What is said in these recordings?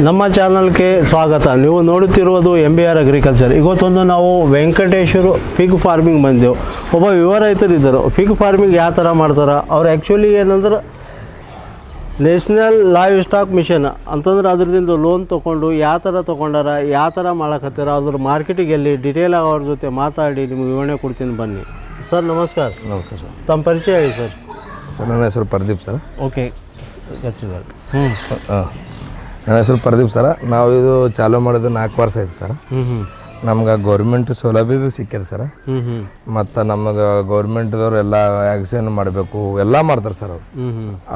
ನಮ್ಮ ಚಾನಲ್ಗೆ ಸ್ವಾಗತ. ನೀವು ನೋಡುತ್ತಿರುವುದು MBR ಅಗ್ರಿಕಲ್ಚರ್. ಇವತ್ತೊಂದು ನಾವು ವೆಂಕಟೇಶ್ವರು ಫಿಗ್ ಫಾರ್ಮಿಂಗ್ ಬಂದೆವು. ಒಬ್ಬ ಯುವ ರೈತರಿದ್ದರು. ಫಿಗ್ ಫಾರ್ಮಿಂಗ್ ಯಾವ ಥರ ಮಾಡ್ತಾರೆ, ಅವ್ರು ಆ್ಯಕ್ಚುಲಿ ಏನಂದ್ರೆ ನ್ಯಾಷನಲ್ ಲೈವ್ ಸ್ಟಾಕ್ ಮಿಷನ್ ಅಂತಂದ್ರೆ ಅದರಿಂದ ಲೋನ್ ತೊಗೊಂಡು ಯಾವ ಥರ ತೊಗೊಂಡಾರ, ಯಾವ ಥರ ಮಾಡಕತ್ತಾರ, ಅದ್ರ ಮಾರ್ಕೆಟಿಗೆ ಎಲ್ಲಿ ಡೀಟೇಲಾಗಿ ಅವ್ರ ಜೊತೆ ಮಾತಾಡಿ ನಿಮ್ಗೆ ವಿವರಣೆ ಕೊಡ್ತೀನಿ ಬನ್ನಿ. ಸರ್ ನಮಸ್ಕಾರ. ನಮಸ್ಕಾರ ಸರ್. ತಮ್ಮ ಪರಿಚಯ ಹೇಳಿ ಸರ್. ಸರ್ ನನ್ನ ಹೆಸರು ಪ್ರದೀಪ್ ಸರ್. ಓಕೆ ನನ್ನ ಹೆಸರು ಪ್ರದೀಪ್ ಸರ. ನಾವು ಇದು ಚಾಲೂ ಮಾಡಿದ್ದು 4 ವರ್ಷ ಆಯ್ತು ಸರ್. ನಮ್ಗೆ ಗೌರ್ಮೆಂಟ್ ಸೌಲಭ್ಯ ಭೀ ಸಿಕ್ಕಿದೆ ಸರ್. ಮತ್ತು ನಮಗೆ ಗೌರ್ಮೆಂಟ್ದವ್ರು ಎಲ್ಲ ವ್ಯಾಕ್ಸಿನ್ ಮಾಡಬೇಕು ಎಲ್ಲ ಮಾಡ್ತಾರೆ ಸರ್.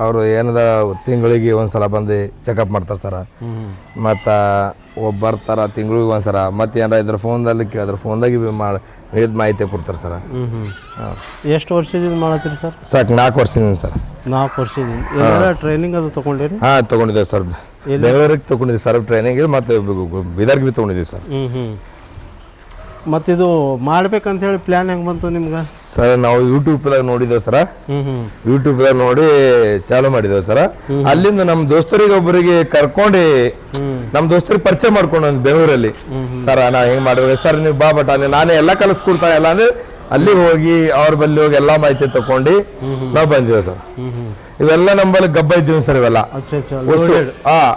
ಅವರು ಏನದ ತಿಂಗಳಿಗೆ ಒಂದು ಸಲ ಬಂದು ಚೆಕಪ್ ಮಾಡ್ತಾರೆ ಸರ. ಮತ್ತು ಬರ್ತಾರೆ ತಿಂಗಳಿಗೆ ಒಂದು ಸಲ. ಮತ್ತು ಏನಾರ ಇದ್ರ ಫೋನ್ದಲ್ಲಿ ಕೇಳಿದ್ರೆ ಫೋನ್ದಾಗೆ ಭೀ ಇದು ಮಾಹಿತಿ ಕೊಡ್ತಾರೆ ಸರ್. ಎಷ್ಟು ವರ್ಷದಿಂದ ಮಾಡತ್ತೀರಿ ಸರ್? ಸಾಕು 4 ವರ್ಷದಿಂದ ಸರ್. 4 ವರ್ಷದಿಂದ ಟ್ರೈನಿಂಗ್ ಅದು ತೊಗೊಂಡಿರಿ? ಹಾಂ ತೊಗೊಂಡಿದ್ದೇವೆ ಸರ್. ಬೆಂಗಳೂರಿಗೆ ತೊಗೊಂಡಿದ್ದೀವಿ ಸರ್ ಟ್ರೈನಿಂಗ್. ಮತ್ತು ಬೀದರ್ಗೆ ಭೀ ತೊಗೊಂಡಿದ್ದೀವಿ ಸರ್. ಮತ್ತಿದು ಮಾಡ್ಬೇಕಂತ ಹೇಳಿ ಪ್ಲಾನ್ ಹೆಂಗೆ ಬಂತು ನಿಮ್ಗೆ? ಸರ್ ನಾವು ಯೂಟ್ಯೂಬ್ದಾಗ ನೋಡಿದ್ದೇವೆ ಸರ. ಯೂಟ್ಯೂಬ್ದಾಗ ನೋಡಿ ಚಾಲು ಮಾಡಿದ್ದೇವೆ ಸರ. ಅಲ್ಲಿಂದ ನಮ್ಮ ದೋಸ್ತರಿಗೆ ಒಬ್ಬರಿಗೆ ಕರ್ಕೊಂಡು ನಮ್ಮ ದೋಸ್ತರಿಗೆ ಪರಿಚಯ ಮಾಡ್ಕೊಂಡು ಬೆಂಗಳೂರಲ್ಲಿ ಸರ್ ನಾ ಹೆಂಗೆ ಮಾಡ್ಬೇಕು ಸರ್, ನೀವು ಬಾ ಬಟ್ ಅಂದರೆ ನಾನೇ ಎಲ್ಲ ಕಲಿಸ್ಕೊಡ್ತಾ ಇಲ್ಲ ಅಂದರೆ ಅಲ್ಲಿ ಹೋಗಿ ಅವ್ರ ಬಲ್ಲಿ ಹೋಗಿ ಎಲ್ಲ ಮಾಹಿತಿ ತಗೊಂಡು ನಾವು ಬಂದಿದ್ದೇವೆ ಸರ್. ಇವೆಲ್ಲ ನಮ್ಮಲ್ಲಿ ಗಬ್ಬ ಇದ್ದೀವಿ ಸರ್. ಇವೆಲ್ಲ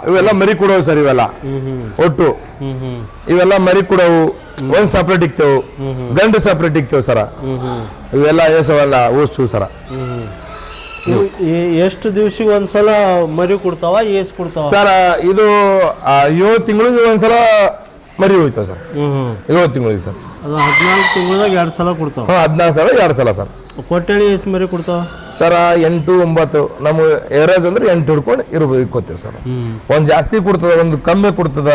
ಇವೆಲ್ಲ ಮರಿ ಕೊಡೋವು ಸರ್. ಇವೆಲ್ಲ ಒಟ್ಟು ಇವೆಲ್ಲ ಮರಿ ಕೊಡೋವು. ಒಂದು ಸಪ್ರೇಟ್ ಇಕ್ತೇವು, ಗಂಡು ಸಪ್ರೇಟ್ ಇಕ್ತೇವೆ ಸರ. ಇವೆಲ್ಲ ಏಸವೆಲ್ಲ ಓಸು ಸರ. ಎಷ್ಟು ದಿವ್ಸಿಗೆ ಒಂದ್ಸಲ ಮರಿ ಕೊಡ್ತಾವ, ಏಸ್ ಕೊಡ್ತಾವ ಸರ? ಇದು 7 ತಿಂಗಳಿಗೆ ಒಂದ್ಸಲ ಮರಿ ಹೋಯ್ತಾವ ಸರ್. 7 ತಿಂಗಳಿಗೆ ಸರ್. ಅದು 14 ತಿಂಗಳದಾಗ 2 ಸಲ ಕೊಡ್ತಾವ. 14 ಸಲ 2 ಸಲ ಸರ್. ಕೊಟ್ಟಳಿ ಎಷ್ಟು ಮರಿ ಕೊಡ್ತಾವ ಸರ? 8, 9 ನಮ್ಮ ಏರೇಜ್ ಅಂದ್ರೆ 8 ಹಿಡ್ಕೊಂಡು ಇಟ್ಕೋತೀವಿ ಸರ್. ಒಂದು ಜಾಸ್ತಿ ಕೊಡ್ತದ, ಒಂದು ಕಮ್ಮಿ ಕೊಡ್ತದ,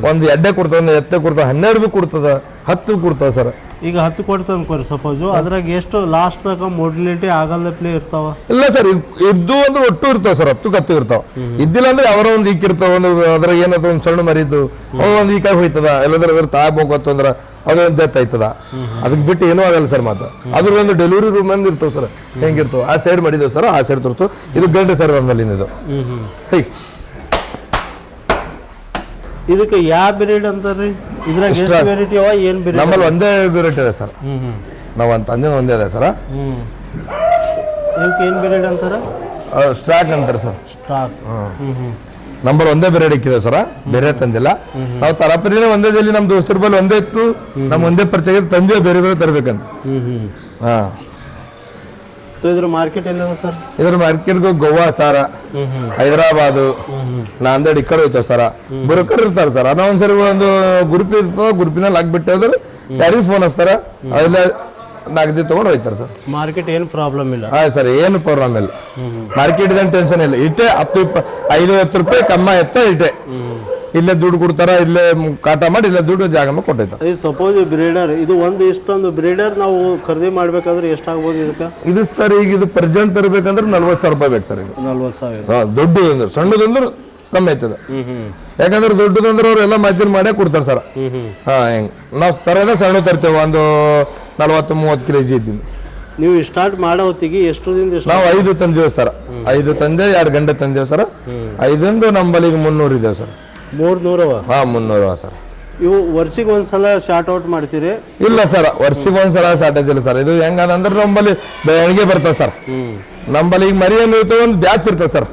ಒಂದು ಎಡ್ಡೆ ಕೊಡ್ತದ, ಒಂದು ಎತ್ತೆ ಕೊಡ್ತದ, 12 ಭೀ ಕೊಡ್ತದ, 10 ಕೊಡ್ತದ ಸರ್. ಈಗ 10 ಕೊಡ್ತದ ಅನ್ಕೋರಿ ಸಪೋಸು, ಅದ್ರಾಗ ಎಷ್ಟು ಲಾಸ್ಟ್ ತನಕ ಮೊಬಿಲಿಟಿ ಆಗಲ್ಲಪ್ಲೇ ಇರ್ತಾವ? ಇಲ್ಲ ಸರ್, ಇದ್ದು ಅಂದ್ರೆ ಒಟ್ಟು ಇರ್ತಾವ ಸರ್. 10 ಇರ್ತಾವ. ಇದ್ದಿಲ್ಲ ಅಂದ್ರೆ ಅವರ ಒಂದು ಈಕಿರ್ತಾವ. ಒಂದು ಅದ್ರಾಗ ಏನದ ಒಂದು ಸಣ್ಣ ಮರಿದ್ದು ಒಂದು ಈ ಕೈ ಹೋಯ್ತದ, ಎಲ್ಲದ್ರ ಅದ್ರ ತಾಗ್ಬೇಕು ಅಂದ್ರೆ ಅದೊಂದು ಡೆತ್ ಆಯ್ತದ. ಅದಕ್ಕೆ ಬಿಟ್ಟು ಏನೂ ಆಗಲ್ಲ ಸರ್. ಮಾತ್ರ ಅದ್ರ ಒಂದು ಡೆಲಿವರಿ ರೂಮ್ ಅಂದ್ ಇರ್ತಾವ ಸರ್. ಹೆಂಗಿರ್ತಾವ ಆ ಸೈಡ್ ಮಾಡಿದೇವ್ ಸರ್. ಆ ಸೈಡ್ ತೋರಿಸ್ತು. ಇದು ಗಂಟೆ ಸರ್ ನಮ್ಮಲ್ಲಿ. ಇದು ಇದಕ್ಕೆ ಯಾವ ಬ್ರೀಡ್ ಅಂತಾರ್ರಿ? ಇದ್ರಾಗ ಎಷ್ಟು ವೆರೈಟಿ ಅವ? ಏನು ಬ್ರೀಡ್? ನಮ್ಮಲ್ಲಿ ಒಂದೇ ವೆರೈಟಿ ಇದೆ ಸರ್. ನಾವು ತಂದೆ ಒಂದೇ ಇದೆ ಸರ್. ಇದಕ್ಕೆ ಏನು ಬ್ರೀಡ್ ಅಂತಾರ? ಸ್ಟಾಕ್ ಅಂತಾರೆ ಸರ್. ಸ್ಟಾಕ್. ನಂಬರ್ ಒಂದೇ ಬೇರೆ ಇಕ್ಕಿದೆ ಸರ. ಬೇರೆ ತಂದಿಲ್ಲ ನಾವು. ತರಾಪರಿನೇ ಒಂದೇದಲ್ಲಿ ನಮ್ಮ ದೋಸ್ತರ ಬಲ್ಲಿ ಒಂದೇ ಇತ್ತು. ನಮ್ಮ ಒಂದೇ ಪರಿಚಯ ತಂದೆ ಬೇರೆ ಬೇರೆ ತರಬೇಕಂತ. ಹಾಂ. ಇದ್ರ ಮಾರ್ಕೆಟ್ ಎಲ್ಲ ಸರ್? ಇದ್ರ ಮಾರ್ಕೆಟ್ಗೂ ಗೋವಾ ಸರ, ಹೈದರಾಬಾದು, ನಾಂದೇಡ್ ಈ ಕಡೆ ಹೋಯ್ತಾವ ಸರ. ಬ್ರೋಕರ್ ಇರ್ತಾರೆ ಸರ್. ಅದ ಒಂದ್ಸರಿ ಒಂದು ಗ್ರೂಪ್ ಇರ್ತದ. ಗ್ರೂಪಿನಲ್ಲಿ ಹಾಕ್ಬಿಟ್ಟೆ ಅಂದ್ರೆ ಯಾರಿಗೆ ಫೋನ್ ಹಚ್ತಾರ, ಅದೆಲ್ಲ ನಾಗದಿ ತಗೊಂಡು ಹೋಯ್ತಾರೆ ಸರ್. ಮಾರ್ಕೆಟ್ ಏನು ಪ್ರಾಬ್ಲಮ್ ಇಲ್ಲ? ಹಾಂ ಸರ್, ಏನು ಪ್ರಾಬ್ಲಮ್ ಇಲ್ಲ. ಮಾರ್ಕೆಟ್ ಇದೇನು ಟೆನ್ಷನ್ ಇಲ್ಲ. ಇಟ್ಟೆ 10-20 ರೂಪಾಯಿ ಕಮ್ಮ ಹೆಚ್ಚ ಇಟ್ಟೆ. ಇಲ್ಲೇ ದುಡ್ಡು ಕೊಡ್ತಾರ, ಇಲ್ಲೇ ಕಾಟ ಮಾಡಿ ಇಲ್ಲೇ ದುಡ್ಡು ಜಾಗ ಕೊಟ್ಟೈತೆ. ಇದು ಸಪೋಸ್ ಬ್ರೀಡರ್ ಇದು ಇಷ್ಟೊಂದು ಬ್ರೀಡರ್ ನಾವು ಖರೀದಿ ಮಾಡ್ಬೇಕಾದ್ರೆ ಎಷ್ಟಾಗ್ಬೋದು ಇದಕ್ಕೆ? ಇದು ಸರ್ ಈಗ ಇದು ಪ್ರೆಸೆಂಟ್ ತರಬೇಕಂದ್ರೆ 40,000 ರೂಪಾಯಿ ಬೇಕು ಸರ್. ಇದು 40,000. ದೊಡ್ಡದು ಅಂದ್ರೆ, ಸಣ್ಣದಂದ್ರೆ ಕಮ್ಮಿ ಆಯ್ತದ. ಯಾಕಂದ್ರೆ ದೊಡ್ಡದಂದ್ರೆ ಅವ್ರು ಎಲ್ಲ ಮಾಹಿತಿ ಮಾಡೇ ಕೊಡ್ತಾರೆ ಸರ್. ಹಾಂ, ಹೆಂಗೆ ನಾವು ತರೋದ ಸಣ್ಣ ತರ್ತೇವೆ. ಒಂದು 40-30 kg ಇದ್ದೀನಿ. ನೀವು ಸ್ಟಾರ್ಟ್ ಮಾಡೋ ಹೊತ್ತಿಗೆ ಎಷ್ಟು ದಿನ? ನಾವು 5 ತಂದೇವು ಸರ್. 5 ತಂದೆ, 2 ಗಂಟೆ ತಂದೇವು ಸರ್. 5 ನಮ್ಮಲ್ಲಿ ಈಗ 300 ಇದ್ದೇವೆ ಸರ್. 300? ಹಾಂ, 300 ಸರ್. ಇವು ವರ್ಷಿಗೆ ಒಂದ್ಸಲ ಶಾರ್ಟ್ ಔಟ್ ಮಾಡ್ತೀರಿ? ಇಲ್ಲ ಸರ್, ವರ್ಷಿಗೆ ಒಂದ್ಸಲ ಶಾರ್ಟೇಜ್ ಇಲ್ಲ ಸರ್. ಇದು ಹೆಂಗಂದ್ರೆ ನಮ್ಮಲ್ಲಿ ಬೆಳಗ್ಗೆ ಬರ್ತದೆ ಸರ್. ನಮ್ಮಲ್ಲಿ ಈಗ ಮರಿ ಏನು ಇರ್ತವೆ, ಒಂದು ಬ್ಯಾಚ್ ಇರ್ತದೆ ಸರ್.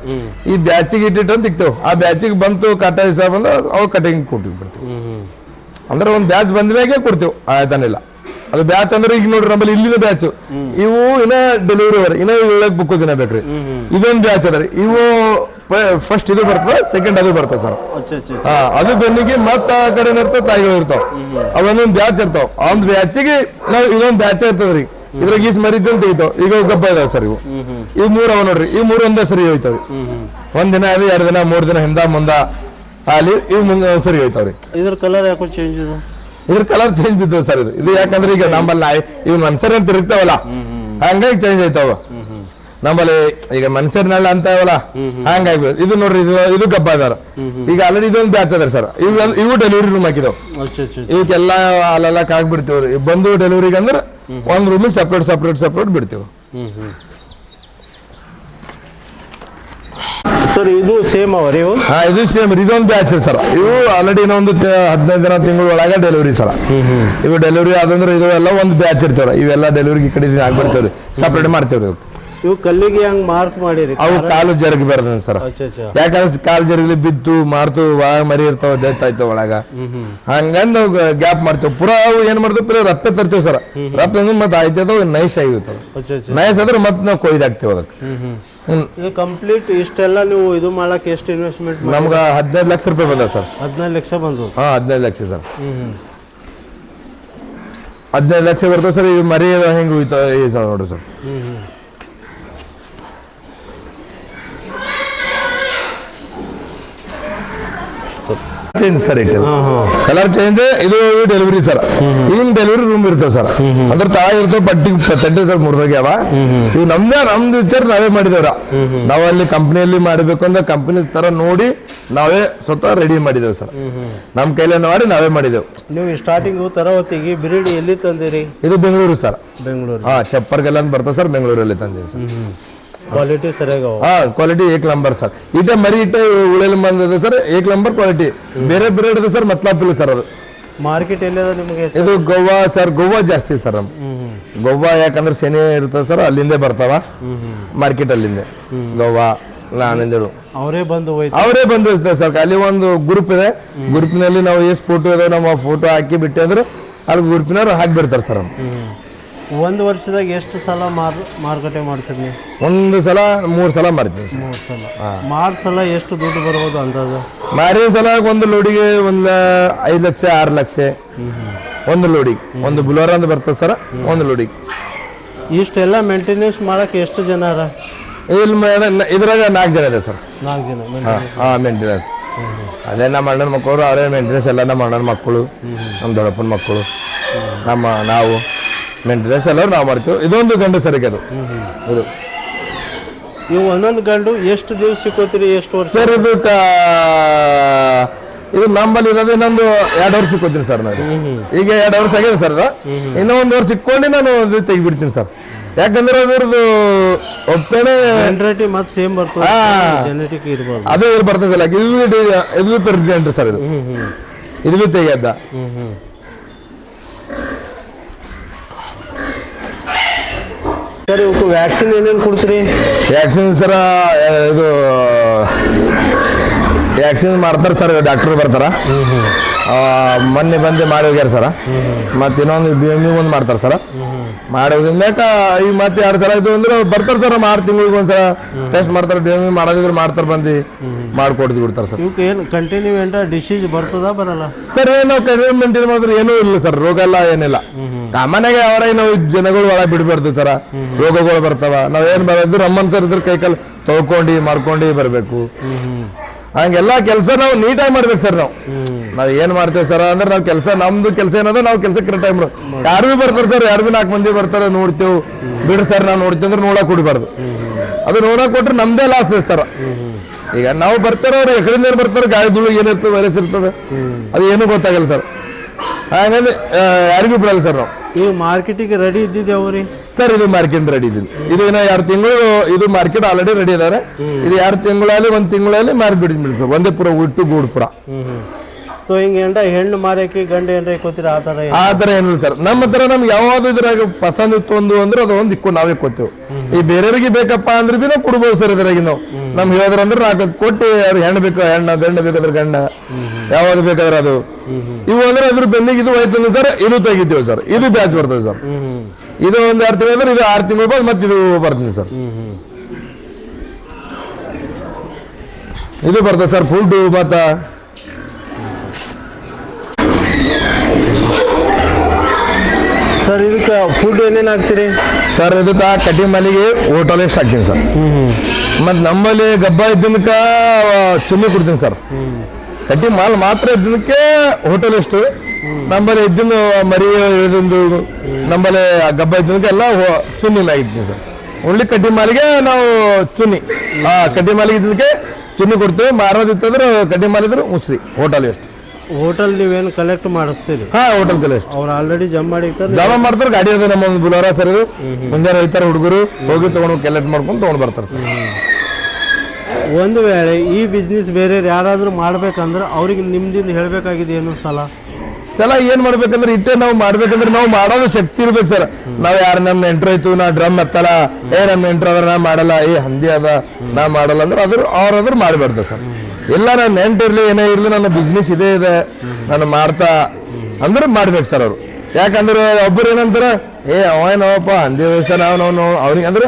ಈ ಬ್ಯಾಚಿಗೆ ಇಟ್ಟಿಟ್ಟು ಅಂತ ಇಕ್ತೇವೆ. ಆ ಬ್ಯಾಚಿಗೆ ಬಂತು ಕಟ ಹಿಸಾಬ್ ಅಂದ್ರೆ ಅವು ಕಟಿಂಗ್ ಕೊಟ್ಟು ಬಿಡ್ತೀವಿ. ಅಂದ್ರೆ ಒಂದು ಬ್ಯಾಚ್ ಬಂದ್ಮ್ಯಾಗೆ ಕೊಡ್ತೇವೆ. ಆಯ್ತಾನಿಲ್ಲ ಅದು ಬ್ಯಾಚ್ ಅಂದ್ರೆ ಈಗ ನೋಡ್ರಿ ನಮ್ಮಲ್ಲಿ ಇಲ್ಲಿನ ಬ್ಯಾಚ್ ಇವು ಇನ್ನ ಡೆಲಿವರಿ ಇನ್ನ ಹೇಳಕ್ ಬುಕ್ ದಿನ ಬೇಕ್ರಿ. ಇದೊಂದು ಬ್ಯಾಚ್ ಅದ ರೀ. ಇವು ಫಸ್ಟ್ ಇದು ಬರ್ತದೆ, ಸೆಕೆಂಡ್ ಅದು ಬರ್ತದೆ ಸರ್. ಅದು ಬೆನ್ನಿಗೆ ಮತ್ತ ಆ ಕಡೆ ಇರ್ತಾವ, ತಾಯಿಗಳು ಇರ್ತಾವ. ಅವೊಂದೊಂದು ಬ್ಯಾಚ್ ಇರ್ತಾವ. ಆ ಒಂದು ಬ್ಯಾಚಿಗೆ ನಾವು ಇದೊಂದು ಬ್ಯಾಚ್ ಇರ್ತದ್ರಿ. ಇದ್ರಾಗ ಈಸ್ ಮರಿದ್ದು ಅಂತ ತೆಗಿತಾವ. ಈಗ ಗಬ್ಬ ಇದಾವ ಸರ್. ಇವು 3 ಅವ ನೋಡ್ರಿ. ಇವು 3 ಒಂದೇ ಸರಿ ಹೋಯ್ತಾವ್ರಿ. 1 ದಿನ ಅಲ್ಲಿ 2 ದಿನ 3 ದಿನ ಹಿಂದ ಮುಂದ ಅಲ್ಲಿ ಇವು ಮುಂದೆ ಸರಿ ಹೋಯ್ತಾವ್ರಿ. ಇದ್ರ ಕಲರ್ ಯಾಕೋ ಚೇಂಜ್ ಇದೆ? ಇದ್ರ ಕಲರ್ ಚೇಂಜ್ ಬಿದ್ದದ ಸರ್. ಇದು ಯಾಕಂದ್ರೆ ಈಗ ನಮ್ಮಲ್ಲಿ ಇವ್ ಮನುಷ್ಯರ ಅಂತ ಇರ್ತಾವಲ್ಲ, ಹಂಗಾಗಿ ಚೇಂಜ್ ಆಯ್ತಾವ. ನಮ್ಮಲ್ಲಿ ಈಗ ಮನುಷ್ಯರ್ನೆಲ್ಲ ಅಂತಾವಲ್ಲ, ಹಂಗಾಗಿ ಇದು ನೋಡ್ರಿ. ಇದು ಗಬ್ಬ ಅದಾರ. ಈಗ ಆಲ್ರೆಡಿ ಇದೊಂದು ಬ್ಯಾಚ್ ಅದಾರ ಸರ್. ಇವು ಡೆಲಿವರಿ ರೂಮ್ ಹಾಕಿದಾವ್. ಇವಕ್ಕೆಲ್ಲ ಅಲ್ಲೆಲ್ಲ ಕಾಗ್ಬಿಡ್ತೇವ್ರಿ. ಬಂದು ಡೆಲಿವರಿಗೆ ಅಂದ್ರೆ ಒಂದು ರೂಮಿಗೆ ಸಪ್ರೇಟ್ ಬಿಡ್ತೇವೆ. ಸರ್ ಇದು ಸೇಮ್ ಅವರಿ ಇವು? ಹಾ ಇದು ಸೇಮ್ ಇದೊಂದು ಬ್ಯಾಚ್ ಸರ್. ಇವು ಆಲ್ರೆಡಿ ಇನ್ನೊಂದು 15 ದಿನ ತಿಂಗಳ ಒಳಗೆ ಡೆಲಿವರಿ ಸರ್. ಇವು ಡೆಲಿವರಿ ಆದಂದ್ರೆ ಇದು ಎಲ್ಲ ಒಂದು ಬ್ಯಾಚ್ ಇರ್ತಾವ್ರ. ಇವೆಲ್ಲ ಡೆಲಿವರಿ ಈ ಕಡೆ ಆಗ್ಬಿಡ್ತೇವ್ರಿ, ಸಪ್ರೇಟ್ ಮಾಡ್ತೇವ್ರಿ. ಇವು ಕಲ್ಲಿಗೆ ಹಂಗ್ ಮಾರ್ಕ್ ಮಾಡಿರಿ? ಅವು ಕಾಲು ಜರಗಿ ಬರ್ತದೆ ಸರ್. ಯಾಕಂದ್ರೆ ಕಾಲು ಜರಗಲಿ ಬಿದ್ದು ಮಾರ್ತು ಒಳಗ ಮರಿ ಇರ್ತಾವ, ಡೆತ್ ಆಯ್ತಾವ ಒಳಗ. ಹಂಗಂದ್ ನಾವು ಗ್ಯಾಪ್ ಮಾಡ್ತೇವೆ. ಪೂರಾ ಅವು ಏನ್ ಮಾಡ್ತೇವೆ, ಪೂರಾ ರಪ್ಪೆ ತರ್ತೇವೆ ಸರ್. ರಪ್ಪೆ ಅಂದ್ರೆ ಮತ್ತೆ ಆಯ್ತದ ನೈಸ್ ಆಗಿರ್ತಾವ. ನೈಸ್ ಆದ್ರೆ ಮತ್ತೆ ನಾವು ಕೊಯ್ದಾಕ್ತೇವೆ ಅದಕ್ಕೆ. ಕಂಪ್ಲೀಟ್ ಇಷ್ಟೆಲ್ಲ ನೀವು ಇದು ಮಾಡಕ್ ಎಷ್ಟು ಇನ್ವೆಸ್ಟ್ಮೆಂಟ್? ನಮ್ಗೆ 15 ಲಕ್ಷ ರೂಪಾಯಿ ಬಂದ ಸರ್. 15 ಲಕ್ಷ ಬಂದು? ಹಾ 15 ಲಕ್ಷ ಸರ್. 15 ಲಕ್ಷ ಬರ್ತದೆ ಸರ್. ಈ ಮರಿ ಹೆಂಗೆ ಹೋಯ್ತಾವ ನೋಡ್ರಿ ಸರ್. ಚೇಂಜ್ ಸರ್, ಇಟ್ಟು ಕಲರ್ ಚೇಂಜ್. ಇದು ಡೆಲಿವರಿ ಸರ್. ಈಗ ಡೆಲಿವರಿ ರೂಮ್ ಇರ್ತೇವೆ ಸರ್. ಅಂದ್ರೆ ತಳ ಇರ್ತೇವೆ, ಪಟ್ಟಿ ತಟ್ಟೆ ಸರ್ ಮುರ್ದೋಗ್ಯಾವ. ಇವು ನಮ್ದು ವಿಚಾರ ನಾವೇ ಮಾಡಿದೇವ್ರ. ನಾವು ಅಲ್ಲಿ ಕಂಪ್ನಿಯಲ್ಲಿ ಮಾಡಬೇಕು ಅಂದ್ರೆ ಕಂಪ್ನಿ ತರ ನೋಡಿ ನಾವೇ ಸ್ವತಃ ರೆಡಿ ಮಾಡಿದೇವು ಸರ್. ನಮ್ಮ ಕೈಲೇ ಮಾಡಿ ನಾವೇ ಮಾಡಿದೆವು. ನೀವು ಸ್ಟಾರ್ಟಿಂಗ್ ತರವತ್ತಿಗೆ ಬ್ರೀಡ್ ಎಲ್ಲಿ ತಂದಿರಿ? ಇದು ಬೆಂಗಳೂರು ಸರ್. ಬೆಂಗಳೂರು? ಹಾ ಚಪ್ಪರ್ಗೆಲ್ಲ ಅಂತ ಬರ್ತದೆ ಸರ್, ಬೆಂಗಳೂರಲ್ಲಿ ತಂದಿವಿ ಸರ್. ಕ್ವಾಲಿಟಿ ಸರಿಯಾಗ? ಹಾ ಕ್ವಾಲಿಟಿ ಏಕ್ ನಂಬರ್ ಸರ್. ಇಟ ಮರಿ ಇಟ್ಟ ಉಳೇಲಿ ಬಂದಿದೆ ಸರ್, ಏಕ್ ನಂಬರ್ ಕ್ವಾಲಿಟಿ. ಬೇರೆ ಬ್ರೀಡ್ ಇದೆ ಸರ್, ಮತ್ಲಾಪಿಲ್ಲ ಸರ್. ಅದು ಮಾರ್ಕೆಟ್ ಎಲ್ಲಿ ಅದ ನಿಮಗೆ? ಇದು ಗೋವಾ ಸರ್. ಗೋವಾ ಜಾಸ್ತಿ ಸರ್. ಗೋವಾ ಯಾಕಂದ್ರೆ ಶನಿ ಇರ್ತದೆ ಸರ್, ಅಲ್ಲಿಂದೇ ಬರ್ತಾವ ಮಾರ್ಕೆಟ್. ಅಲ್ಲಿಂದೆ ಗೋವಾ ನಾನಿಂದಳು ಅವರೇ ಬಂದು ಇರ್ತಾರೆ ಸರ್. ಅಲ್ಲಿ ಒಂದು ಗ್ರೂಪ್ ಇದೆ. ಗ್ರೂಪ್ನಲ್ಲಿ ನಾವು ಎಷ್ಟು ಫೋಟೋ ಇದೆ ನಮ್ಮ ಫೋಟೋ ಹಾಕಿ ಬಿಟ್ಟೆ ಅಂದ್ರೆ ಅಲ್ಲಿ ಗ್ರೂಪ್ನವ್ರು ಹಾಕಿಬಿಡ್ತಾರೆ ಸರ್. ಒಂದು ವರ್ಷದಾಗ ಎಷ್ಟು ಸಲ ಮಾರುಕಟ್ಟೆ ಮಾಡ್ತೀರಿ ನೀವು? ಒಂದು ಸಲ 3 ಸಲ ಮಾರ್ತೀವಿ ಸರ್. 3 ಸಲ ಸಲ ಎಷ್ಟು ದುಡ್ಡು ಬರ್ಬೋದು ಅಂದಾಜು? ಮಾರಿದ ಸಲ ಒಂದು ಲೋಡಿಗೆ ಒಂದು 5 ಲಕ್ಷ 6 ಲಕ್ಷ ಒಂದು ಲೋಡಿಗೆ. ಒಂದು ಬುಲೋರ ಅಂತ ಬರ್ತದೆ ಸರ್, ಒಂದು ಲೋಡಿಗೆ. ಇಷ್ಟೆಲ್ಲ ಮೇಂಟೆನೆನ್ಸ್ ಮಾಡಕ್ಕೆ ಎಷ್ಟು ಜನ ಅರ? ಇಲ್ಲಿ ಇದ್ರಾಗ 4 ಜನ ಇದೆ ಸರ್. 4 ಜನ ಮೇಂಟೆನೆನ್ಸ್. ಅದೇ ನಮ್ಮ ಅಣ್ಣನ ಮಕ್ಕಳು, ಅವರೇ ಮೇಂಟೆನೆನ್ಸ್. ಎಲ್ಲ ನಮ್ಮ ಅಣ್ಣನ ಮಕ್ಕಳು, ನಮ್ಮ ದೊಡ್ಡಪ್ಪನ ಮಕ್ಕಳು, ನಾವು ಮೇಂಟೆನೆನ್ಸ್ ಎಲ್ಲರೂ ನಾವು ಮಾಡ್ತೀವಿ. ಇದೊಂದು ಗಂಡು ಸರಿಗೆ ಅದು. ಇದು ನೀವು ಒಂದೊಂದು ಗಂಡು ಎಷ್ಟು ದಿವಸ ಸಿಕ್ಕೋತೀರಿ? ಎಷ್ಟು ವರ್ಷ ಸರ್? ಇದು ನಂಬಲ್ಲಿ ಇರೋದು ಇನ್ನೊಂದು 2 ವರ್ಷ ಸಿಕ್ಕೋತೀನಿ ಸರ್. ನಾನು ಈಗ 2 ವರ್ಷ ಆಗಿದೆ ಸರ್. ಇನ್ನೂ 1 ವರ್ಷ ಸಿಕ್ಕೊಂಡು ನಾನು ತೆಗಿಬಿಡ್ತೀನಿ ಸರ್. ಯಾಕಂದ್ರೆ ಅದ್ರದ್ದು ಹೋಗ್ತಾನೆ ಮತ್ತೆ ಸೇಮ್ ಬರ್ತದೆ, ಜೆನೆಟಿಕ್ ಇರ್ಬೋದು. ಅದೇ ಬರ್ತದಲ್ಲ. ಇದು ಪ್ರೆಗ್ನೆಂಟ್ ಸರ್. ಇದು ಬಿ ತೆಗೆಯದ್ದ. ಸರ್ ಇವಕ್ಕೆ ವ್ಯಾಕ್ಸಿನ್ ಏನೇನು ಕೊಡ್ತೀರಿ? ವ್ಯಾಕ್ಸಿನ್ ಸರ ಇದು ವ್ಯಾಕ್ಸಿನ್ ಮಾಡ್ತಾರೆ ಸರ್. ಡಾಕ್ಟರ್ ಬರ್ತಾರ. ಮೊನ್ನೆ ಬಂದು ಮಾಡಿ ಹೋಗ್ಯಾರ ಸರ. ಮತ್ತೆ ಇನ್ನೊಂದು BME ಒಂದು ಮಾಡ್ತಾರೆ ಸರ. ಮಾಡಿ ಹೋಗಿದ್ಮ್ಯಾಕ ಈಗ ಮತ್ತೆ 2 ಸಲ ಇದು ಅಂದ್ರೆ ಬರ್ತಾರೆ ಸರ್. 6 ತಿಂಗಳಿಗೆ ಒಂದ್ಸಲ ಟೆಸ್ಟ್ ಮಾಡ್ತಾರೆ. BME ಮಾಡೋದಿದ್ರೆ ಮಾಡ್ತಾರೆ, ಬಂದು ಮಾಡ್ಕೊಡ್ದು ಬಿಡ್ತಾರೆ ಸರ್. ಇವಕ್ಕೆ ಏನು ಕಂಟಿನ್ಯೂ ಏನ್ರ ಡಿಸೀಸ್ ಬರ್ತದ ಬರಲ್ಲ ಸರ್? ಏನೋ ಕಂಟಿನ್ಯೂ ಮೇಂಟೈನ್ ಮಾಡಿದ್ರೆ ಏನೂ ಇಲ್ಲ ಸರ್. ರೋಗ ಎಲ್ಲ ಏನಿಲ್ಲ. ಸಾಮಾನ್ಯವಾಗಿ ಅವರ ನಾವು ಜನಗಳು ಒಳಗೆ ಬಿಡ್ಬಾರ್ದು ಸರ. ರೋಗಗಳು ಬರ್ತಾವ. ನಾವೇನು ಬರೋದು ರಮ್ಮನ್ ಸರ್ ಇದ್ರ ಕೈಕಾಲು ತೊಳ್ಕೊಂಡು ಮಾಡ್ಕೊಂಡು ಬರಬೇಕು. ಹಂಗೆಲ್ಲ ಕೆಲಸ ನಾವು ನೀಟಾಗಿ ಮಾಡ್ಬೇಕು ಸರ್. ನಾವು ಏನು ಮಾಡ್ತೇವೆ ಸರ್ ಅಂದ್ರೆ ನಾವು ಕೆಲಸ, ನಮ್ದು ಕೆಲಸ ಏನದ ನಾವು ಕೆಲಸ ಕರೆಕ್ಟ್ ಟೈಮ್. ಯಾರು ಭೀ ಬರ್ತಾರೆ ಸರ್, ಯಾರು ಭೀ 4 ಮಂದಿ ಬರ್ತಾರೆ, ನೋಡ್ತೇವೆ ಬಿಡ್ರಿ ಸರ್. ನಾವು ನೋಡ್ತೀವಿ ಅಂದ್ರೆ ನೋಡಕ್ ಕೊಡಬಾರ್ದು. ಅದು ನೋಡಕ್ ಕೊಟ್ರೆ ನಮ್ದೇ ಲಾಸ್ ಇದೆ ಸರ್. ಈಗ ನಾವು ಬರ್ತಾರೆ, ಅವ್ರು ಎಕಡೆಯಿಂದ ಬರ್ತಾರೆ, ಗಾಳಿ ಧೂಳು ಏನಿರ್ತದೆ, ವೈರಸ್ ಇರ್ತದೆ, ಅದು ಏನೂ ಗೊತ್ತಾಗಲ್ಲ ಸರ್. ಹಾಗಾಗಿ ಯಾರಿಗೂ ಬಿಡಲ್ಲ ಸರ್ ನಾವು. ಈಗ ಮಾರ್ಕೆಟಿಗೆ ರೆಡಿ ಇದ್ದಿದ್ದೇವ್ರಿ ಸರ್? ಇದು ಮಾರ್ಕೆಟ್ ರೆಡಿ ಇದ್ದೀನಿ. ಇದು ಏನೋ 2 ತಿಂಗಳು. ಇದು ಮಾರ್ಕೆಟ್ ಆಲ್ರೆಡಿ ರೆಡಿ ಇದಾರೆ. ಇದು 2 ತಿಂಗಳಲ್ಲಿ 1 ತಿಂಗಳಲ್ಲಿ ಮಾರ್ಬಿಡಿ ಸರ್. ಒಂದೇ ಪುರ ಉಟ್ಟು ಗೂಡು ಪುರ. ಸೊ ಹಿಂಗೆ ಹೆಣ್ಣು ಮಾರಕ್ಕೆ ಗಂಡು ಏನ್ರ ಕೊತ್ತೀರ? ಆ ಥರ ಏನಿಲ್ಲ ಸರ್. ನಮ್ಮ ಹತ್ರ ನಮ್ಗೆ ಯಾವ್ದು ಇದ್ರಾಗ ಪಸಂದ್ ಇತ್ತು ಅಂದ್ರೆ ಅದು ಒಂದು ಇಕ್ಕು ನಾವೇ ಕೊತ್ತೇವೆ. ಈ ಬೇರೆಯವ್ರಿಗೆ ಬೇಕಪ್ಪ ಅಂದ್ರೆ ಬಿ ನಾವು ಕೊಡ್ಬೋದು ಸರ್. ಇದ್ರಾಗ ನಾವು ನಮ್ಗೆ ಹೇಳಿದ್ರಂದ್ರೆ 4 ಕೊಟ್ಟು ಅವ್ರಿಗೆ ಹೆಣ್ಣು ಬೇಕು ಹೆಣ್ಣು, ಗಂಡ ಬೇಕಾದ್ರೆ ಗಂಡ, ಯಾವ್ದು ಬೇಕಾದ್ರೆ ಅದು. ಇವು ಅಂದ್ರೆ ಅದ್ರ ಬೆನ್ನಿಗೆ ಇದು ಹೋಯ್ತಂದ್ರೆ ಸರ್ ಇದು ತೆಗಿತೀವಿ ಸರ್. ಇದು ಬ್ಯಾಚ್ ಬರ್ತದೆ ಸರ್. ಇದು ಒಂದು 2 ತಿಂಗಳು ಅಂದ್ರೆ ಇದು 6 ತಿಂಗಳು ಬಂದು ಮತ್ತೆ ಇದು ಬರ್ತೀನಿ ಸರ್. ಇದು ಬರ್ತದೆ ಸರ್ ಫುಡ್. ಮತ್ತ ಸರ್ ಇದಕ್ಕೆ ಫುಡ್ ಏನೇನು ಹಾಕ್ತೀರಿ ಸರ್? ಇದಕ್ಕೆ ಕಟಿ ಮಲ್ಲಿಗೆ ಹೋಟೆಲ್ ಎಷ್ಟು ಹಾಕ್ತೀನಿ ಸರ್. ಮತ್ತು ನಮ್ಮಲ್ಲಿ ಗಬ್ಬ ಇದ್ದಕ್ಕೆ ಚುಮ್ಮಿ ಕೊಡ್ತೀನಿ ಸರ್. ಕಟ್ಟಿ ಮಾಲ್ ಮಾತ್ರ ಇದ್ದಕ್ಕೆ ಹೋಟೆಲ್ ಎಷ್ಟು. ನಮ್ಮಲ್ಲಿ ಇದ್ದಿದ್ದು ಮರಿ ಇಳಿದಿಂದು ನಮ್ಮಲ್ಲಿ ಗಬ್ಬ ಇದ್ದಕ್ಕೆ ಎಲ್ಲ ಚುನ್ನಿ ಮ್ಯಾಗಿದ್ದೀನಿ ಸರ್. ಓನ್ಲಿ ಕಟ್ಟಿ ಮಾಲಿಗೆ ನಾವು ಚುನ್ನಿ. ಕಟ್ಟಿ ಮಾಲಿಗೆ ಇದ್ದಕ್ಕೆ ಚುನ್ನಿ ಕೊಡ್ತೀವಿ. ಮಾರೋದಿತ್ತಂದ್ರೆ ಕಟ್ಟಿ ಮಾಲಿದ್ರೆ ಮುಸ್ರಿ. ಹೋಟೆಲ್ ಎಷ್ಟು ಹೋಟೆಲ್ ನೀವೇನು ಕಲೆಕ್ಟ್ ಮಾಡಿಸ್ತೀರಿ? ಹೋಟೆಲ್ ಕಲೆಕ್ಟ್ ಅವ್ರು ಆಲ್ರೆಡಿ ಜಮಾ ಮಾಡ್ತಾರೆ. ಗಾಡಿ ಅದ ನಮ್ಮ ಒಂದು ಬುಲೋರ ಸರ್. ಇದು ಮುಂಜಾನೆ ಹೋಗ್ತಾರೆ ಹುಡುಗರು, ಹೋಗಿ ತೊಗೊಂಡು ಕಲೆಕ್ಟ್ ಮಾಡ್ಕೊಂಡು ತೊಗೊಂಡು ಬರ್ತಾರೆ ಸರ್. ಒಂದು ವೇಳೆ ಈ ಬಿಸ್ನೆಸ್ ಬೇರೆ ಯಾರಾದರೂ ಮಾಡ್ಬೇಕಂದ್ರೆ ಅವ್ರಿಗೆ ನಿಮ್ದಿಂದ ಹೇಳಬೇಕಾಗಿದೆ ಏನು ಸಲ ಏನ್ ಮಾಡ್ಬೇಕಂದ್ರೆ ಇಟ್ಟೆ ನಾವು ಮಾಡ್ಬೇಕಂದ್ರೆ ನಾವು ಮಾಡೋದು ಶಕ್ತಿ ಇರ್ಬೇಕು ಸರ್. ನಾವ್ ಯಾರು ನಮ್ಮ ನೆಂಟ್ರು ಆಯ್ತು ನಾ ಡ್ರಮ್ ಎತ್ತಲ್ಲ, ನಮ್ಮ ನೆಂಟ್ರು ಅದ್ರ ನಾ ಮಾಡಲ್ಲ, ಹಂದಿ ಅದ ನಾ ಮಾಡಲ್ಲ ಅಂದ್ರೆ ಅವ್ರಾದ್ರೂ ಮಾಡಬಾರ್ದು ಸರ್. ಎಲ್ಲ ನನ್ನ ನೆಂಟು ಇರ್ಲಿ ಏನೇ ಇರ್ಲಿ ನನ್ನ ಬಿಸ್ನೆಸ್ ಇದೇ ಇದೆ ನಾನು ಮಾಡ್ತಾ ಅಂದ್ರೆ ಮಾಡ್ಬೇಕು ಸರ್ ಅವ್ರು. ಯಾಕಂದ್ರೆ ಒಬ್ಬರು ಏನಂತಾರ ಅವೇನೋಪ್ಪ ಹಂದಿ ವ್ಯವಸಾಯ ನಾವು ಅವ್ರಿಗೆ ಅಂದ್ರೆ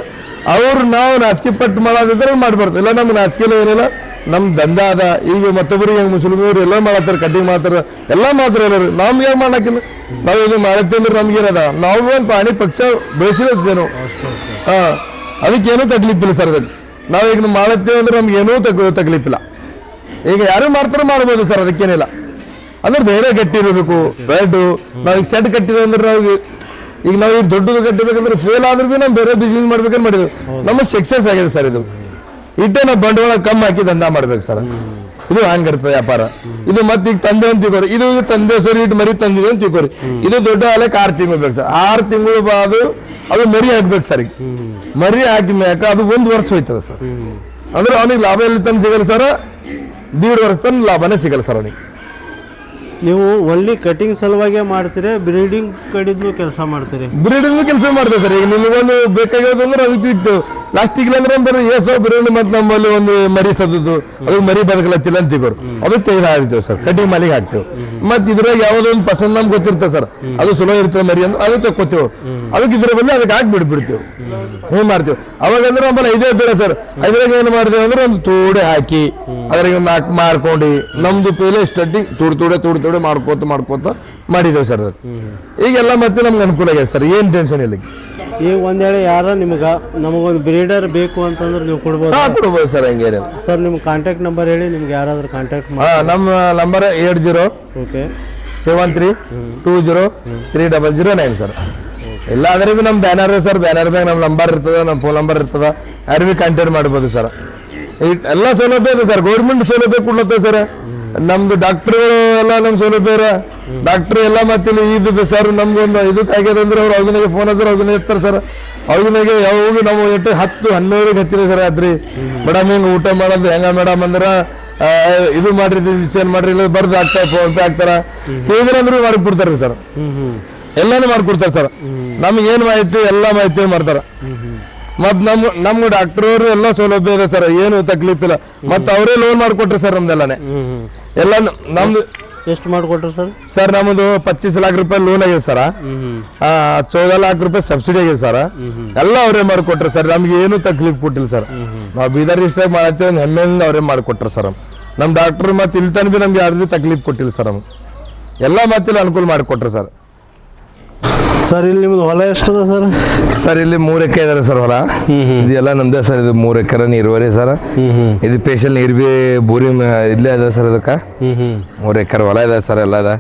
ನಾವು ನಾಚಿಕೆ ಪಟ್ಟು ಮಾಡೋದಿದ್ರೆ ಮಾಡ್ಬಾರ್ದು. ಇಲ್ಲ ನಮ್ಗೆ ನಾಚಿಕೆ ಏನಿಲ್ಲ, ನಮ್ ದಂಧ ಅದ. ಈಗ ಮತ್ತೊಬ್ಬರಿಗೆ ಹೆಂಗ್ ಮುಸ್ಲಿಮರು ಎಲ್ಲ ಮಾಡತ್ತಾರ, ಕಟ್ಟಿಂಗ್ ಮಾಡ್ತಾರ, ಎಲ್ಲ ಮಾಡ್ತಾರ ಎಲ್ಲರೂ. ನಮ್ಗೆ ಹೆಂಗ್ ಮಾಡಕ್ಕಿಲ್ಲ, ನಾವ್ ಇದು ಮಾಡತ್ತೆ ಅಂದ್ರೆ ನಮ್ಗೇನದ, ನಾವು ಒಂದು ಪ್ರಾಣಿ ಪಕ್ಷ ಬೆಳೆಸಿದೇನು ಅದಕ್ಕೇನು ತಕ್ಲೀಫಿಲ್ಲ ಸರ್. ಅದಕ್ಕೆ ನಾವೀಗ ಮಾಡತ್ತೇವೆ ಅಂದ್ರೆ ನಮ್ಗೇನೂ ತಕ್ಲೀಫಿಲ್ಲ. ಈಗ ಯಾರು ಮಾಡ್ತಾರೋ ಮಾಡ್ಬೋದು ಸರ್, ಅದಕ್ಕೇನಿಲ್ಲ. ಅಂದ್ರೆ ಧೈರ್ಯ ಗಟ್ಟಿ ಇರಬೇಕು. ಬೆಡ್ ನಾವೀಗ ಸೆಟ್ ಕಟ್ಟಿದೆ ಅಂದ್ರೆ ಈಗ ನಾವು ಈಗ ದೊಡ್ಡದು ಕಟ್ಟಬೇಕಂದ್ರೆ ಫೇಲ್ ಆದ್ರೂ ಭೀ ನಾವು ಬೇರೆ ಬಿಸ್ನೆಸ್ ಮಾಡ್ಬೇಕಂತ ಮಾಡಿದ್ವಿ, ನಮಗೆ ಸಕ್ಸಸ್ ಆಗಿದೆ ಸರ್. ಇದು ಇಟ್ಟೆ ನಾವು ಬಂಡವಾಳ ಕಮ್ಮಿ ಹಾಕಿ ದಂಧ ಮಾಡ್ಬೇಕು ಸರ್. ಇದು ಹಂಗಿರ್ತದೆ ವ್ಯಾಪಾರ. ಇದು ಮತ್ತೆ ಈಗ ತಂದೆ ಅಂತ ತಿಳ್ಕೊರಿ, ಇದು ತಂದೆ ಸರಿ ಇಟ್ಟು ಮರಿ ತಂದಿದೆ ಅಂತ ತಿಳ್ಕೊರಿ. ಇದು ದೊಡ್ಡ ಹಾಲಕ್ಕೆ 6 ತಿಂಗಳು ಬೇಕು ಸರ್. 6 ತಿಂಗಳು ಬಾದು ಅದು ಮರಿ ಹಾಕ್ಬೇಕು ಸರ್. ಈಗ ಮರಿ ಹಾಕಿ ಮ್ಯಾಕ ಅದು 1 ವರ್ಷ ಹೋಯ್ತದ ಸರ್. ಅಂದ್ರೆ ಅವನಿಗೆ ಲಾಭ ಎಲ್ಲಿ ತಂದು ಸಿಗಲ್ಲ ಸರ್, 1.5 ವರ್ಷ ತನಕ ಲಾಭನೇ ಸಿಗಲ್ಲ ಸರ್ ಅವನಿಗೆ. ನೀವು ಒನ್ಲಿ ಕಟಿಂಗ್ ಸಲುವಾಗಿ ಮಾಡ್ತೀರಿ, ಬ್ರೀಡಿಂಗ್ ಕಡಿದ್ನು ಕೆಲಸ ಮಾಡ್ತೀರಿ? ಬ್ರೀಡಿಂಗ್ ಕೆಲಸ ಮಾಡ್ತೇವೆ ಸರ್. ಈಗ ನಿಮಗೊಂದು ಬೇಕಾಗಿರೋದಂದ್ರೆ ಅದಕ್ಕೆ ಇಟ್ಟು ಲಾಸ್ಟಿಗೆ ಅಂದ್ರೆ ಬರೀ ಬ್ರೀಡ್ ಮತ್ತೆ ನಮ್ಮಲ್ಲಿ ಒಂದು ಮರಿ ಸದ್ದು ಅದು ಮರಿ ಬದುಕಲತ್ತಿಲ್ಲ ಅಂತ ತಿಳ್ಕೊರು, ಅದು ತೆಗೆದು ಹಾಕ್ತೇವೆ ಸರ್, ಕಟಿಂಗ್ ಮಾಲಿಗೆ ಹಾಕ್ತೇವೆ. ಮತ್ತೆ ಇದ್ರಾಗ ಯಾವುದೋ ಒಂದು ಪಸಂದ್ ನಮ್ಗೆ ಗೊತ್ತಿರ್ತದೆ ಸರ್, ಅದು ಸುಲಭ ಇರ್ತದೆ ಮರಿ ಅಂದ್ರೆ ಅದು ತಕ್ಕೋತೇವೆ. ಅದಕ್ಕೆ ಇದ್ರ ಬದಲು ಅದಕ್ಕೆ ಹಾಕಿ ಬಿಡ್ಬಿಡ್ತೇವೆ, ಹಿಂಗೆ ಮಾಡ್ತೇವೆ. ಅವಾಗಂದ್ರೆ ನಮ್ಮಲ್ಲಿ 5 ಬೇಡ ಸರ್. ಇದ್ರಾಗ ಏನು ಮಾಡ್ತೇವೆ ಅಂದ್ರೆ ಒಂದು ತೋಡೆ ಹಾಕಿ ಅದ್ರಾಗ ಒಂದು 4 ಮಾರ್ಕೊಂಡು ನಮ್ದು ಪೇಲೆ ಸ್ಟಡ್ಡಿಂಗ್ ತೋಡೆ ಮಾಡ್ಕೋತ ಮಾಡಿದ್ದೇವೆ ಸರ್. ಈಗೆಲ್ಲ ಮತ್ತೆ ನಮ್ಗೆ ಅನುಕೂಲ ಆಗಿದೆ ಸರ್, ಏನು ಟೆನ್ಷನ್ ಇಲ್ಲ. ಈಗ ಒಂದ್ ವೇಳೆ ಯಾರ ನಮಗೊಂದು ಬ್ರೀಡರ್ ಬೇಕು ಅಂತಂದ್ರೆ ನೀವು ಕೊಡ್ಬೋದು? ಕೊಡ್ಬೋದು ಸರ್, ಹಂಗೇನಿಲ್ಲ ಸರ್. ನಿಮ್ಮ ಕಾಂಟ್ಯಾಕ್ಟ್ ನಂಬರ್ ಹೇಳಿ, ನಿಮ್ಗೆ ಯಾರಾದ್ರೂ ಕಾಂಟ್ಯಾಕ್ಟ್ ನಮ್ಮ ನಂಬರ್ 8020203009 ಸರ್. ಇಲ್ಲ ಅಂದ್ರೆ ನಮ್ಮ ಬ್ಯಾನರ್ ಸರ್, ಬ್ಯಾನರ್ ಮ್ಯಾಗ ನಮ್ಮ ನಂಬರ್ ಇರ್ತದ, ನಮ್ಮ ಫೋನ್ ನಂಬರ್ ಇರ್ತದ, ಯಾರು ಭೀ ಕಾಂಟ್ಯಾಕ್ಟ್ ಮಾಡ್ಬೋದು ಸರ್. ಎಲ್ಲ ಸೌಲಭ್ಯ ಇದೆ ಸರ್, ಗೌರ್ಮೆಂಟ್ ಸೌಲಭ್ಯ ಕೊಡ್ಲತ್ತ ಸರ್. ನಮ್ದು ಡಾಕ್ಟರ್ಗಳು ಎಲ್ಲ ನಮ್ಮ ಸೌಲಭ್ಯ ಡಾಕ್ಟರ್ ಎಲ್ಲ ಮತ್ತೆ ಇದು ಸರ್. ನಮ್ಗೊಂದು ಇದಕ್ಕೆ ಆಗ್ಯದ ಅಂದ್ರೆ ಅವ್ರು ಅವ್ಗಿನಾಗೆ ಫೋನ್ ಹತ್ರ ಅವ್ಗಿನ ಇರ್ತಾರೆ ಸರ್. ಅವ್ಗಿನಾಗೆ ಯಾವಾಗ ನಾವು 10-11 ಹಚ್ಚಿದೆ ಸರ್ ರಾತ್ರಿ. ಮೇಡಮ್ ಹಿಂಗೆ ಊಟ ಮಾಡೋದು ಹೆಂಗ ಮೇಡಮ್ ಅಂದ್ರೆ ಇದು ಮಾಡ್ರಿ, ವಿಷಯ ಮಾಡ್ರಿ, ಇಲ್ಲ ಬರ್ದು ಆಗ್ತಾ ಫೋನ್ ಪೇ ಆಗ್ತಾರ ಕೇಳಿದ್ರೆ ಅಂದ್ರೂ ಮಾಡಿಕೊಡ್ತಾರೆ ಸರ್. ಎಲ್ಲಾನು ಮಾಡ್ಕೊಡ್ತಾರೆ ಸರ್. ನಮ್ಗೆ ಏನು ಮಾಹಿತಿ ಎಲ್ಲ ಮಾಹಿತಿ ಮಾಡ್ತಾರ. ಮತ್ ನಮ್ಗೆ ಡಾಕ್ಟರ್ ಅವರು ಎಲ್ಲ ಸೌಲಭ್ಯ ಇದೆ ಸರ್, ಏನು ತಕ್ಲೀಫ್ ಇಲ್ಲ. ಮತ್ತೆ ಅವರೇ ಲೋನ್ ಮಾಡ್ಕೊಟ್ರಿ ಸರ್ ನಮ್ದೆಲ್ಲಾನೆ. ಎಲ್ಲ ನಮ್ದು ಎಷ್ಟು ಮಾಡ್ಕೊಟ್ರಿ ಸರ್? ಸರ್ ನಮ್ದು 25 लाख ರೂಪಾಯಿ ಲೋನ್ ಆಗಿದೆ ಸರ್, 14 लाख ರೂಪಾಯಿ ಸಬ್ಸಿಡಿ ಆಗಿದೆ ಸರ್. ಎಲ್ಲ ಅವರೇ ಮಾಡ್ಕೊಟ್ರಿ ಸರ್, ನಮ್ಗೆ ಏನು ತಕ್ಲೀಫ್ ಕೊಟ್ಟಿಲ್ಲ ಸರ್. ನಾವು ಬೀದರ್ ಡಿಸ್ಟ್ರಿಕ್ಟ್ ಮಾಡತ್ತೇವೆ ಒಂದು ಹೆಮ್ಮೆಯಿಂದ ಅವರೇ ಮಾಡ್ಕೊಟ್ರಿ ಸರ್. ನಮ್ಮ ಡಾಕ್ಟರ್ ಮತ್ತೆ ಇಲ್ಲಿ ತನಕ ನಮ್ಗೆ ಯಾರು ಭೀ ತಕ್ಲೀಫ್ ಕೊಟ್ಟಿಲ್ಲ ಸರ್. ಎಲ್ಲ ಮತ್ತೆ ಅನುಕೂಲ ಮಾಡಿಕೊಟ್ರಿ ಸರ್. ಸರ್ ಇಲ್ಲಿ ನಿಮ್ದು ಹೊಲ ಎಷ್ಟದ ಸರ್? ಸರ್ ಇಲ್ಲಿ 3 ಎಕರೆ ಇದಾರೆ ಸರ್ ಹೊಲ. ಇದೆಲ್ಲ ನಮ್ದೇ ಸರ್. ಇದು 3 ಎಕರೆ ನೀರುವರಿ ಸರ್. ಇದು ಸ್ಪೆಷಲ್ ನೀರು ಬಿ ಬೋರಿ ಇಲ್ಲೇ ಅದ ಸರ್. ಇದಕ್ಕೆ 3 ಎಕರೆ ಹೊಲ ಇದೆ ಸರ್, ಎಲ್ಲ ಇದೆ.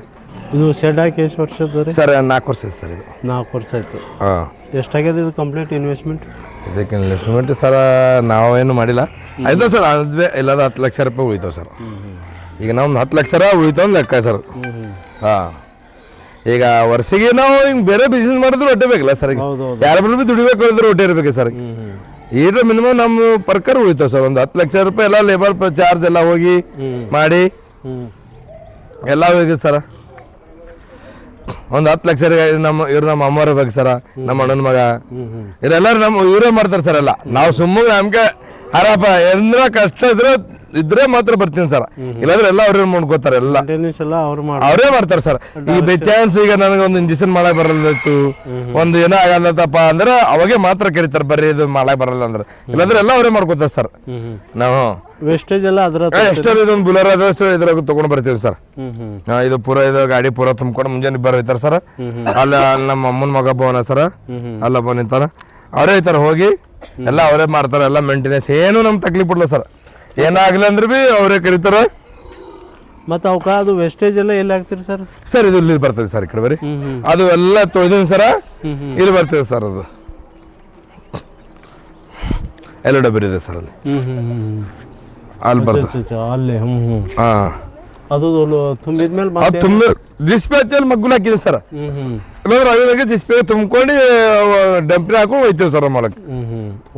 ಇದು ಶೆಡ್ ಹಾಕಿ ಎಷ್ಟು ವರ್ಷ ಸರ್? 4 ವರ್ಷ ಇದೆ ಸರ್. ಇದು 4 ವರ್ಷ ಆಯ್ತು. ಎಷ್ಟಾಗ್ಯದ ಇದು ಕಂಪ್ಲೀಟ್ ಇನ್ವೆಸ್ಟ್ಮೆಂಟ್? ಇದಕ್ಕೆ ಇನ್ವೆಸ್ಟ್ಮೆಂಟ್ ಸರ್ ನಾವೇನು ಮಾಡಿಲ್ಲ. ಆಯ್ತು ಸರ್, ಅದೇ ಇಲ್ಲದ 10 ಲಕ್ಷ ರೂಪಾಯಿ ಉಳಿತಾವ ಸರ್. ಈಗ ನಾವು 10 ಲಕ್ಷ ಉಳಿತಾವ ಲೆಕ್ಕ ಸರ್. ಈಗ ವರ್ಷಿಗೆ ನಾವು ಹಿಂಗ್ ಬೇರೆ ಬಿಸ್ನೆಸ್ ಮಾಡಿದ್ರೆ ಹೊಟ್ಟೆ ಬೇಕಲ್ಲ ಸರ್. ಯಾರ ಬಳಿ ಬಿ ದುಡಿಬೇಕು ಹೇಳಿದ್ರೆ ಹೊಟ್ಟೆ ಇರ್ಬೇಕು ಸರ್. ಈಗ ಮಿನಿಮಮ್ ನಮ್ಮ ಪ್ರಕಾರ ಉಳಿತಾವ ಸರ್. ಒಂದು 10 ಲಕ್ಷ ರೂಪಾಯಿ ಎಲ್ಲ ಲೇಬರ್ ಚಾರ್ಜ್ ಎಲ್ಲ ಹೋಗಿ ಮಾಡಿ ಎಲ್ಲ ಹೋಗಿ ಸರ್. ಒಂದು 10 ಲಕ್ಷ ಇವ್ರು ನಮ್ಮ ಅಮ್ಮವ್ರ ಬೇಕು ಸರ, ನಮ್ಮ ಅಣ್ಣನ ಮಗ ಇವರೆಲ್ಲರೂ ಇವರೇ ಮಾಡ್ತಾರೆ ಸರ್. ಎಲ್ಲ ನಾವು ಸುಮ್ಮನೆ ನಮ್ಗೆ ಹರಪ್ಪ ಎಂದ್ರ ಕಷ್ಟ ಇದ್ರೆ ಮಾತ್ರ ಬರ್ತೀನಿ ಸರ್, ಇಲ್ಲಾಂದ್ರೆ ಎಲ್ಲ ಅವ್ರೇ ಮಾಡ್ಕೋತಾರೆ. ಎಲ್ಲ ಅವರೇ ಮಾಡ್ತಾರೆ ಸರ್. ಈಗ ಬೈ ಚಾನ್ಸ್ ಈಗ ನನಗೆ ಒಂದು ಇಂಜೆಕ್ಷನ್ ಮಾಡಕ್ ಬರಲ್ದಿತ್ತು, ಒಂದು ಏನೋ ಆಗಲ್ಲತ್ತಪ್ಪ ಅಂದ್ರೆ ಅವಾಗೆ ಮಾತ್ರ ಕರೀತಾರೆ, ಬರ್ರಿ ಇದು ಮಾಡಕ್ ಬರಲ್ಲ ಅಂದ್ರೆ. ಇಲ್ಲಾಂದ್ರೆ ಎಲ್ಲ ಅವರೇ ಮಾಡ್ಕೋತಾರೆ ಸರ್. ನಾವು ವೇಸ್ಟೇಜ್ ಎಲ್ಲ ಎಷ್ಟೋ ಇದೊಂದು ಬುಲರ್ ಅದಷ್ಟು ಇದ್ರಾಗ ತಗೊಂಡ್ ಬರ್ತೀವಿ ಸರ್. ಇದು ಪೂರ ಇದು ಗಾಡಿ ಪೂರ ತುಂಬ್ಕೊಂಡು ಮುಂಜಾನೆ ಬರೋಯ್ತಾರ ಸರ್. ಅಲ್ಲ ನಮ್ಮ ಅಮ್ಮನ ಮಗ ಬೋನ ಸರ್, ಅಲ್ಲ ಬೋನ್ ನಿಂತಾರ, ಅವರೇ ಐತಾರ ಹೋಗಿ ಎಲ್ಲ ಅವರೇ ಮಾಡ್ತಾರೆ. ಎಲ್ಲ ಮೇಂಟೆನೆನ್ಸ್ ಏನು ನಮ್ಗೆ ತಕ್ಲೀಫ್ ಬಿಡ್ಲ ಸರ್. ಏನಾಗಲಿ ಅಂದ್ರೆ ಭೀ ಅವರೇ ಕರೀತಾರ. ಮತ್ತೆ ಅವಕ್ಕ ಅದು ವೇಸ್ಟೇಜ್ ಎಲ್ಲ ಎಲ್ಲಿ ಹಾಕ್ತೀರಿ ಸರ್? ಸರ್ ಇದು ಇಲ್ಲಿ ಬರ್ತದೆ ಸರ್, ಈ ಕಡೆ ಬರೀ ಅದು ಎಲ್ಲ ತೊಳೆದಿನ ಸರ ಇಲ್ಲಿ ಬರ್ತದೆ ಸರ್. ಅದು ಎಲ್ಲ ಡಬ್ಬರಿ ಇದೆ ಸರ್ ಅಲ್ಲಿ, ಅಲ್ಲಿ ಬರ್ತದೆ. ಅಲ್ಲಿ ಹಾ, ಅದು ತುಂಬಿದ್ಮೇಲೆ ಡಿಸ್ಪ್ಯಾಚಲ್ಲಿ ಮಗ್ಗುಲ್ ಹಾಕಿದೆ ಸರ್. ಇಲ್ಲಾಂದ್ರೆ ಅದ್ರಾಗೆ ಡಿಸ್ಪ್ಲೇ ತುಂಬ್ಕೊಂಡು ಡಂಪ್ರಿ ಹಾಕೊಂಡು ಹೋಯ್ತೇವೆ ಸರ್ ನಮ್ಮ ಹೊಲಕ್ಕೆ.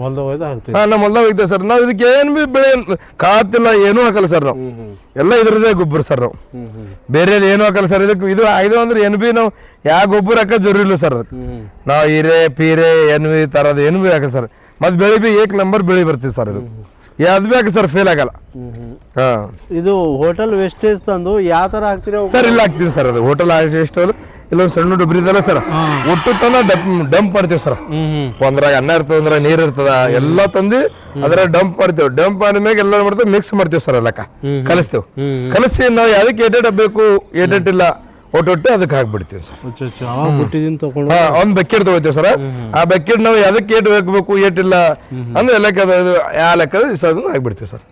ಹೊಲ್ದ ಹೋಯ್ತು ಹಾಕ್ತೀವಿ. ಹಾಂ ನಮ್ಮ ಹೊಲ್ದಾಗ ಹೋಗ್ತೇವೆ ಸರ್. ನಾವು ಇದಕ್ಕೆ ಏನು ಭೀ ಬೆಳೆ ಕಾತಿಲ್ಲ ಏನೂ ಹಾಕಲ್ಲ ಸರ್ ನಾವು. ಎಲ್ಲ ಇದ್ರದೇ ಗೊಬ್ಬರ ಸರ್ ನಾವು. ಬೇರೆದು ಏನೂ ಹಾಕಲ್ಲ ಸರ್. ಇದು ಆಯ್ದು ಅಂದ್ರೆ ಏನು ಭೀ ನಾವು ಯಾವ ಗೊಬ್ಬರ ಹಾಕೋ ಜरूरी ಇಲ್ಲ ಸರ್. ಅದಕ್ಕೆ ನಾವು ಹೀರೆ ಪೀರೆ ಏನು ಈ ಥರದ್ದು ಏನು ಭೀ ಹಾಕಲ್ಲ ಸರ್. ಮತ್ತು ಬೆಳೆ ಭೀ ಏಕ್ ನಂಬರ್ ಬೆಳೆ ಬರ್ತೀವಿ ಸರ್. ಇದು ಯಾವ್ದು ಬೇಕು ಸರ್, ಫೇಲ್ ಆಗಲ್ಲ. ಹಾಂ ಇದು ಹೋಟೆಲ್ ವೇಸ್ಟೇಜ್ ತಂದು ಯಾವ ಥರ ಹಾಕ್ತೀರಿ ಸರ್? ಇಲ್ಲ ಹಾಕ್ತೀವಿ ಸರ್. ಅದು ಹೋಟೆಲ್ ಎಷ್ಟು ಇಲ್ಲೊಂದು ಸಣ್ಣ ಡಬ್ರಿ ಇದಲ್ಲ ಸರ್, ಒಟ್ಟು ತನ ಡಂಪ್ ಮಾಡ್ತೀವಿ ಸರ್. ಒಂದ್ರಾಗ ಅನ್ನ ಇರ್ತದ, ಒಂದ್ರಾಗ ನೀರ್ ಇರ್ತದ, ಎಲ್ಲ ತಂದು ಅದ್ರ ಡಂಪ್ ಮಾಡ್ತೇವೆ. ಡಂಪ್ ಮಾಡಿದ್ಮ್ಯಾಗ ಎಲ್ಲ ಮಾಡ್ತೇವೆ, ಮಿಕ್ಸ್ ಮಾಡ್ತೀವಿ ಸರ್. ಎಲ್ಲಕ್ಕ ಕಲಿಸ್ತೇವೆ. ಕಲಿಸಿ ನಾವು ಯಾವ್ದಕ್ಕೆ ಏಟೇಟ್ ಬೇಕು ಏಟೇಟ್ ಇಲ್ಲ ಒಟ್ಟೊಟ್ಟೆ ಅದಕ್ಕೆ ಹಾಕ್ಬಿಡ್ತೀವಿ ಸರ್. ಒಂದ್ ಬಕೆಟ್ ತಗೋತೀವಿ ಸರ್. ಆ ಬಕೆಟ್ ನಾವು ಯಾವ್ದಕ್ಕೆ ಏಟ್ ಹಾಕ್ಬೇಕು ಏಟಿಲ್ಲ ಅಂದ್ರೆ ಲೆಕ್ಕ ಯಾವ ಲೆಕ್ಕದ ಹಾಕ್ಬಿಡ್ತೀವಿ ಸರ್.